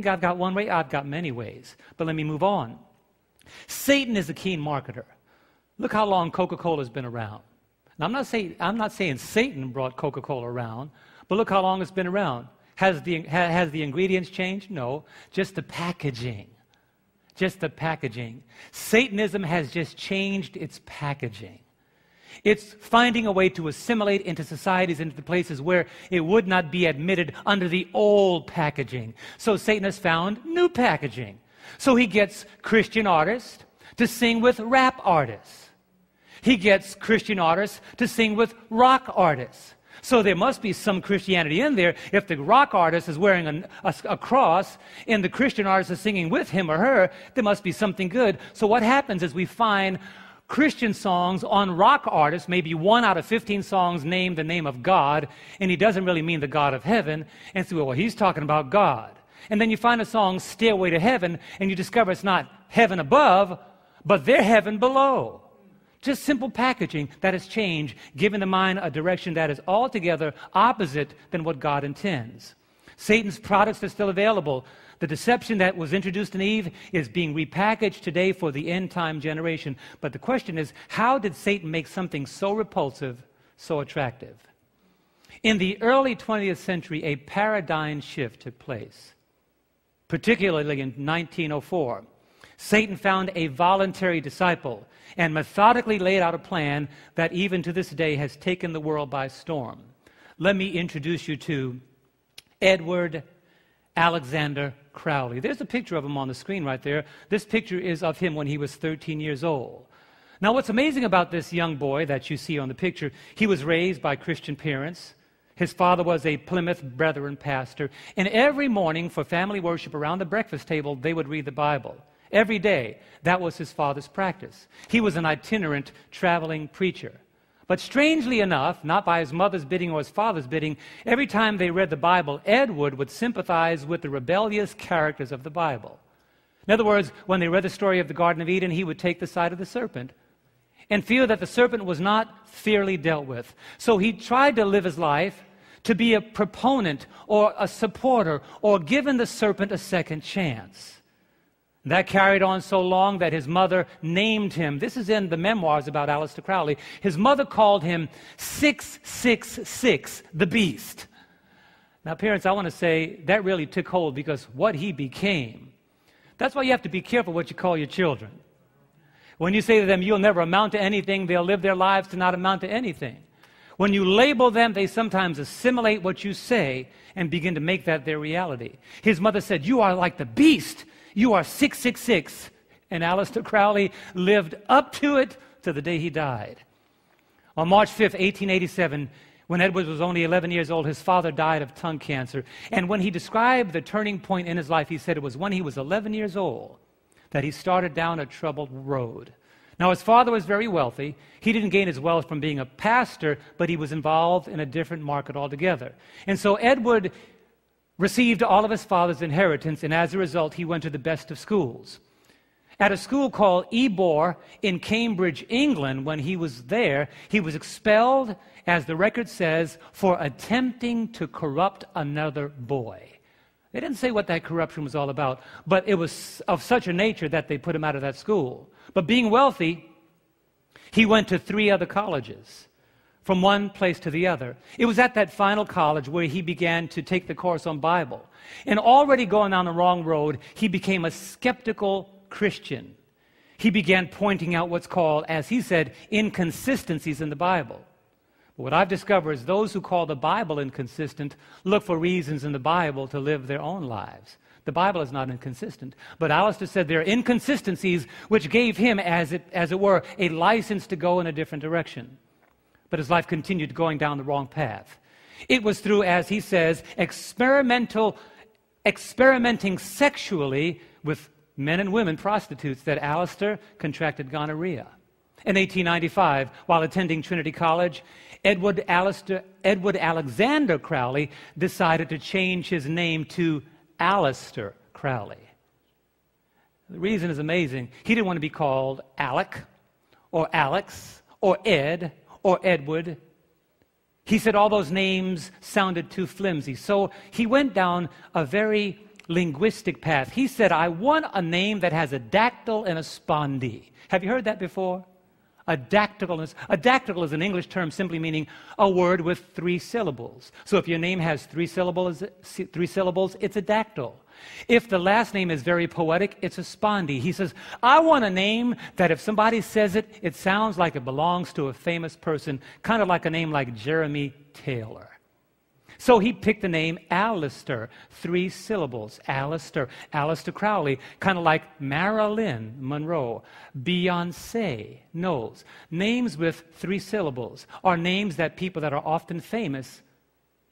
I've got one way, I've got many ways. But let me move on. Satan is a keen marketer. Look how long Coca-Cola's been around. Now, I'm not saying Satan brought Coca-Cola around, but look how long it's been around. Has the ingredients changed? No, just the packaging. Just the packaging. Satanism has just changed its packaging. It's finding a way to assimilate into societies, into the places where it would not be admitted under the old packaging. So Satan has found new packaging. So he gets Christian artists to sing with rap artists. He gets Christian artists to sing with rock artists. So there must be some Christianity in there. If the rock artist is wearing a cross and the Christian artist is singing with him or her, there must be something good. So what happens is we find Christian songs on rock artists, maybe 1 out of 15 songs name the name of God, and he doesn't really mean the God of heaven. And so, well, he's talking about God. And then you find a song, Stairway to Heaven, and you discover it's not heaven above, but their heaven below. Just simple packaging that has changed, giving the mind a direction that is altogether opposite than what God intends. Satan's products are still available. The deception that was introduced in Eve is being repackaged today for the end-time generation. But the question is, how did Satan make something so repulsive, so attractive? In the early 20th century, a paradigm shift took place, particularly in 1904. Satan found a voluntary disciple and methodically laid out a plan that even to this day has taken the world by storm. Let me introduce you to Edward Alexander Crowley. There's a picture of him on the screen right there. This picture is of him when he was 13 years old. Now, what's amazing about this young boy that you see on the picture, he was raised by Christian parents. His father was a Plymouth Brethren pastor. And every morning for family worship around the breakfast table, they would read the Bible. Every day, that was his father's practice. He was an itinerant, traveling preacher. But strangely enough, not by his mother's bidding or his father's bidding, every time they read the Bible, Edward would sympathize with the rebellious characters of the Bible. In other words, when they read the story of the Garden of Eden, he would take the side of the serpent and feel that the serpent was not fairly dealt with. So he tried to live his life to be a proponent or a supporter or giving the serpent a second chance. That carried on so long that his mother named him. This is in the memoirs about Aleister Crowley. His mother called him 666, the Beast. Now, parents, I want to say that really took hold because what he became. That's why you have to be careful what you call your children. When you say to them, you'll never amount to anything, they'll live their lives to not amount to anything. When you label them, they sometimes assimilate what you say and begin to make that their reality. His mother said, you are like the Beast. You are 666. And Aleister Crowley lived up to it to the day he died. On March 5th, 1887, when Edward was only 11 years old, his father died of tongue cancer. And when he described the turning point in his life, he said it was when he was 11 years old that he started down a troubled road. Now, his father was very wealthy. He didn't gain his wealth from being a pastor, but he was involved in a different market altogether. And so Edward received all of his father's inheritance, and as a result, he went to the best of schools. At a school called Ebor in Cambridge, England, when he was there, he was expelled, as the record says, for attempting to corrupt another boy. They didn't say what that corruption was all about, but it was of such a nature that they put him out of that school. But being wealthy, he went to 3 other colleges, from one place to the other. It was at that final college where he began to take the course on Bible. And already going down the wrong road, he became a skeptical Christian. He began pointing out what's called, as he said, inconsistencies in the Bible. But what I've discovered is those who call the Bible inconsistent look for reasons in the Bible to live their own lives. The Bible is not inconsistent. But Aleister said there are inconsistencies which gave him, as it were, a license to go in a different direction. But his life continued going down the wrong path. It was through, as he says, experimenting sexually with men and women prostitutes that Aleister contracted gonorrhea. In 1895, while attending Trinity College, Edward Alexander Crowley decided to change his name to Aleister Crowley. The reason is amazing. He didn't want to be called Alec or Alex or Ed or Edward. He said all those names sounded too flimsy. So he went down a very linguistic path. He said, I want a name that has a dactyl and a spondee. Have you heard that before? A dactyl is an English term simply meaning a word with 3 syllables. So if your name has 3 syllables, it's a dactyl. If the last name is very poetic, it's a spondee. He says, I want a name that if somebody says it, it sounds like it belongs to a famous person, kind of like a name like Jeremy Taylor. So he picked the name Alistair, 3 syllables, Alistair Crowley, kind of like Marilyn Monroe, Beyonce, Knowles. Names with 3 syllables are names that people that are often famous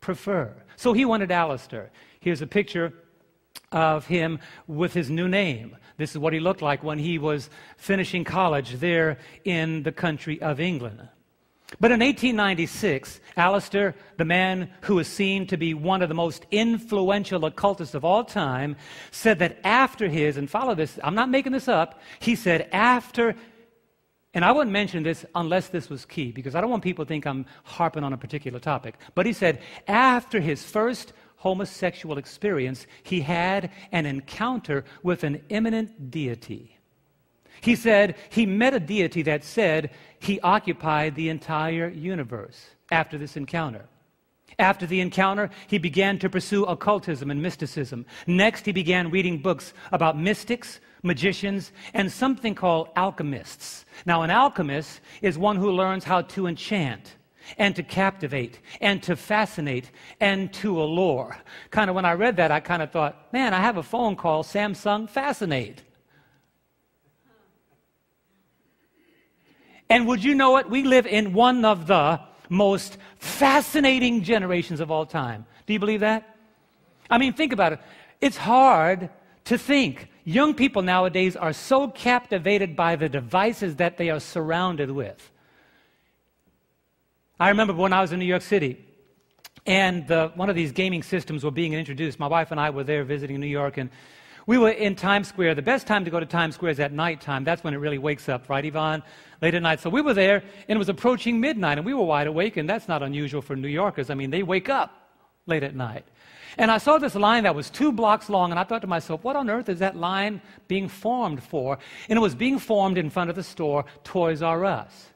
prefer. So he wanted Alistair. Here's a picture of him with his new name. This is what he looked like when he was finishing college there in the country of England. But in 1896, Alistair, the man who was seen to be one of the most influential occultists of all time, said that after his, and follow this, I'm not making this up, he said after, and I wouldn't mention this unless this was key, because I don't want people to think I'm harping on a particular topic, but he said after his first homosexual experience, he had an encounter with an immanent deity. He said he met a deity that said he occupied the entire universe after this encounter. After the encounter, he began to pursue occultism and mysticism. Next, he began reading books about mystics, magicians, and something called alchemists. Now, an alchemist is one who learns how to enchant and to captivate and to fascinate and to allure. Kind of when I read that, I kind of thought, man, I have a phone call, Samsung Fascinate. And would you know it? We live in one of the most fascinating generations of all time. Do you believe that? I mean, think about it. It's hard to think. Young people nowadays are so captivated by the devices that they are surrounded with. I remember when I was in New York City, and one of these gaming systems were being introduced. My wife and I were there visiting New York, and we were in Times Square. The best time to go to Times Square is at nighttime. That's when it really wakes up, right, Yvonne? Late at night. So we were there, and it was approaching midnight, and we were wide awake, and that's not unusual for New Yorkers. I mean, they wake up late at night. And I saw this line that was 2 blocks long, and I thought to myself, what on earth is that line being formed for? And it was being formed in front of the store Toys R Us.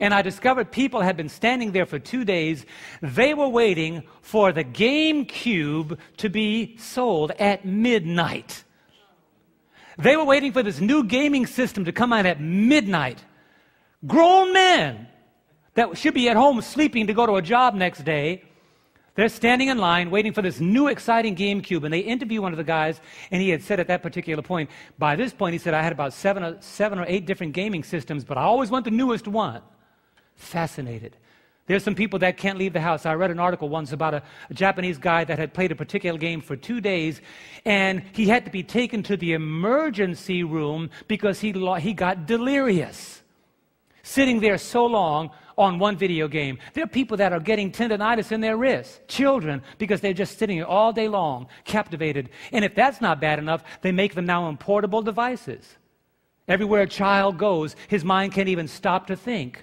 And I discovered people had been standing there for 2 days. They were waiting for the GameCube to be sold at midnight. They were waiting for this new gaming system to come out at midnight. Grown men that should be at home sleeping to go to a job next day, they're standing in line waiting for this new exciting GameCube, and they interview one of the guys, and he had said at that particular point, by this point he said, I had about seven or eight different gaming systems, but I always want the newest one. Fascinated. There's some people that can't leave the house. I read an article once about a Japanese guy that had played a particular game for 2 days, and he had to be taken to the emergency room because he got delirious sitting there so long on one video game. There are people that are getting tendonitis in their wrists, children, because they're just sitting here all day long, captivated. And if that's not bad enough, they make them now in portable devices. Everywhere a child goes, his mind can't even stop to think.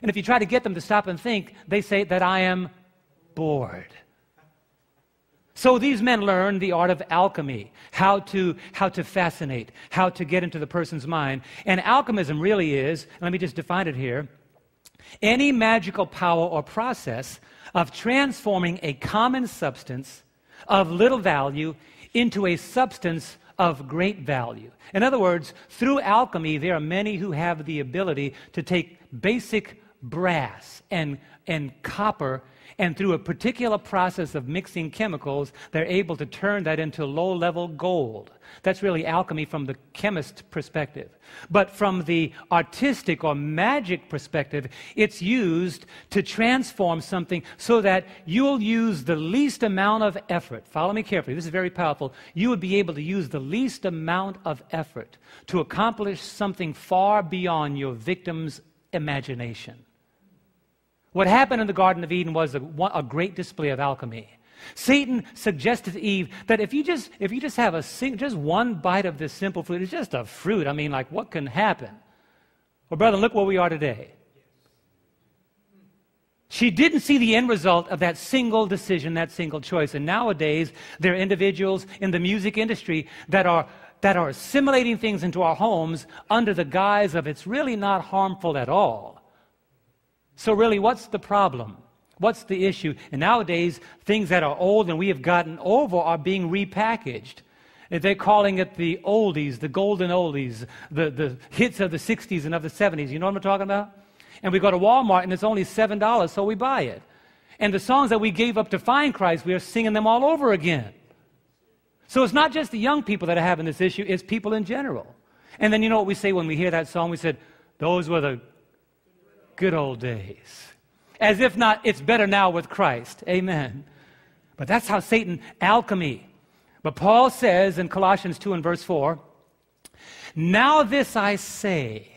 And if you try to get them to stop and think, they say that I am bored. So these men learn the art of alchemy, how to fascinate, how to get into the person's mind. And alchemism really is, let me just define it here, any magical power or process of transforming a common substance of little value into a substance of great value. In other words, through alchemy, there are many who have the ability to take basic brass and copper, and through a particular process of mixing chemicals, they're able to turn that into low-level gold. That's really alchemy from the chemist perspective. But from the artistic or magic perspective, it's used to transform something so that you'll use the least amount of effort. Follow me carefully. This is very powerful. You would be able to use the least amount of effort to accomplish something far beyond your victim's imagination. What happened in the Garden of Eden was a great display of alchemy. Satan suggested to Eve that if you just have just one bite of this simple fruit, it's just a fruit. I mean, like, what can happen? Well, brother, look where we are today. She didn't see the end result of that single decision, that single choice. And nowadays, there are individuals in the music industry that are assimilating things into our homes under the guise of it's really not harmful at all. So really, what's the problem? What's the issue? And nowadays, things that are old and we have gotten over are being repackaged. They're calling it the oldies, the golden oldies, the hits of the 60s and of the 70s. You know what I'm talking about? And we go to Walmart and it's only $7, so we buy it. And the songs that we gave up to find Christ, we are singing them all over again. So it's not just the young people that are having this issue, it's people in general. And then you know what we say when we hear that song? We said, those were the good old days. As if not, it's better now with Christ. Amen. But that's how Satan alchemy. But Paul says in Colossians 2 and verse 4, now this I say,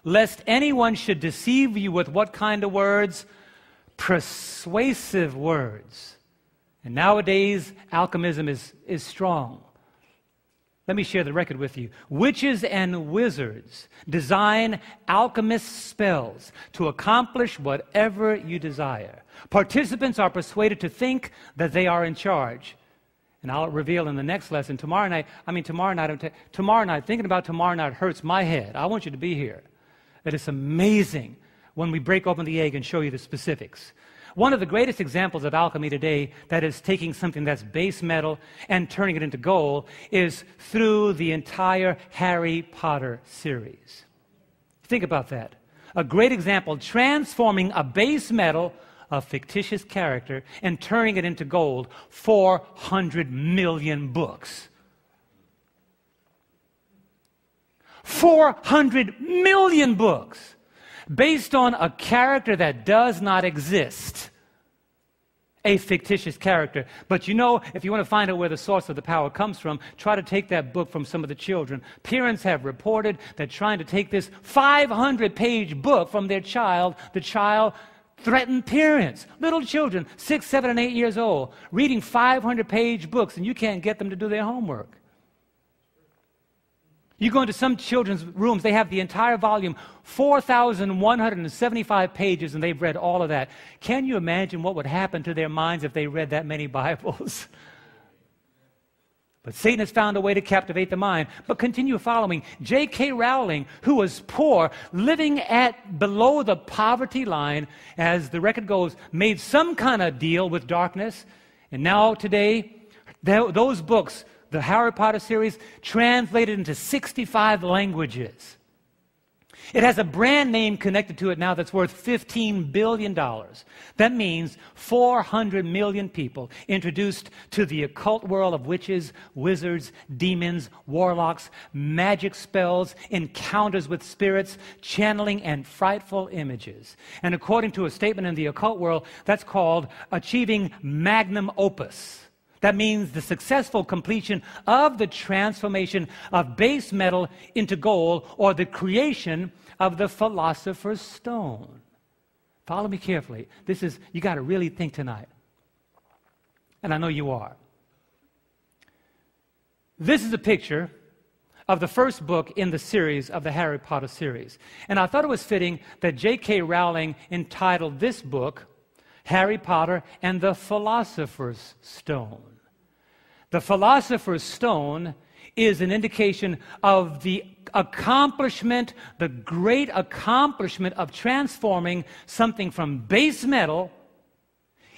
lest anyone should deceive you with what kind of words? Persuasive words. And nowadays, alchemism is strong. Let me share the record with you. Witches and wizards design alchemist spells to accomplish whatever you desire. Participants are persuaded to think that they are in charge. And I'll reveal in the next lesson, tomorrow night, thinking about tomorrow night hurts my head. I want you to be here. That it's amazing when we break open the egg and show you the specifics. One of the greatest examples of alchemy today that is taking something that's base metal and turning it into gold is through the entire Harry Potter series. Think about that. A great example, transforming a base metal, a fictitious character, and turning it into gold, 400 million books. 400 million books based on a character that does not exist. A fictitious character. But you know, if you want to find out where the source of the power comes from, try to take that book from some of the children. Parents have reported that trying to take this 500-page book from their child, the child threatened parents. Little children, 6, 7, and 8 years old, reading 500-page books, and you can't get them to do their homework. You go into some children's rooms, they have the entire volume, 4,175 pages, and they've read all of that. Can you imagine what would happen to their minds if they read that many Bibles? But Satan has found a way to captivate the mind. But continue following. J.K. Rowling, who was poor, living at below the poverty line, as the record goes, made some kind of deal with darkness. And now today, those books, the Harry Potter series, translated into 65 languages. It has a brand name connected to it now that's worth $15 billion. That means 400 million people introduced to the occult world of witches, wizards, demons, warlocks, magic spells, encounters with spirits, channeling, and frightful images. And according to a statement in the occult world, that's called achieving magnum opus. That means the successful completion of the transformation of base metal into gold, or the creation of the philosopher's stone. Follow me carefully. You got to really think tonight. And I know you are. This is a picture of the first book in the series of the Harry Potter series. And I thought it was fitting that J.K. Rowling entitled this book, Harry Potter and the Philosopher's Stone. The Philosopher's Stone is an indication of the accomplishment, the great accomplishment of transforming something from base metal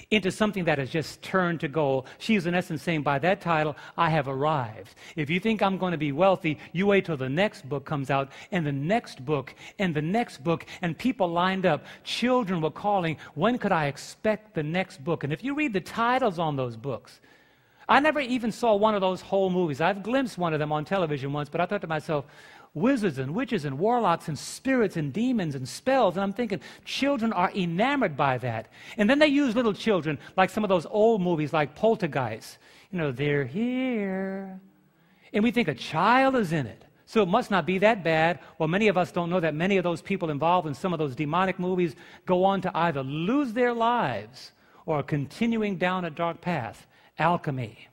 into something that has just turned to gold. She is in essence saying, by that title, I have arrived. If you think I'm going to be wealthy, you wait till the next book comes out, and the next book, and the next book, and people lined up. Children were calling, when could I expect the next book? And if you read the titles on those books, I never even saw one of those whole movies. I've glimpsed one of them on television once, but I thought to myself, wizards and witches and warlocks and spirits and demons and spells. And I'm thinking, children are enamored by that. And then they use little children, like some of those old movies like Poltergeist. You know, they're here. And we think a child is in it. So it must not be that bad. Well, many of us don't know that many of those people involved in some of those demonic movies go on to either lose their lives or are continuing down a dark path. Alchemy.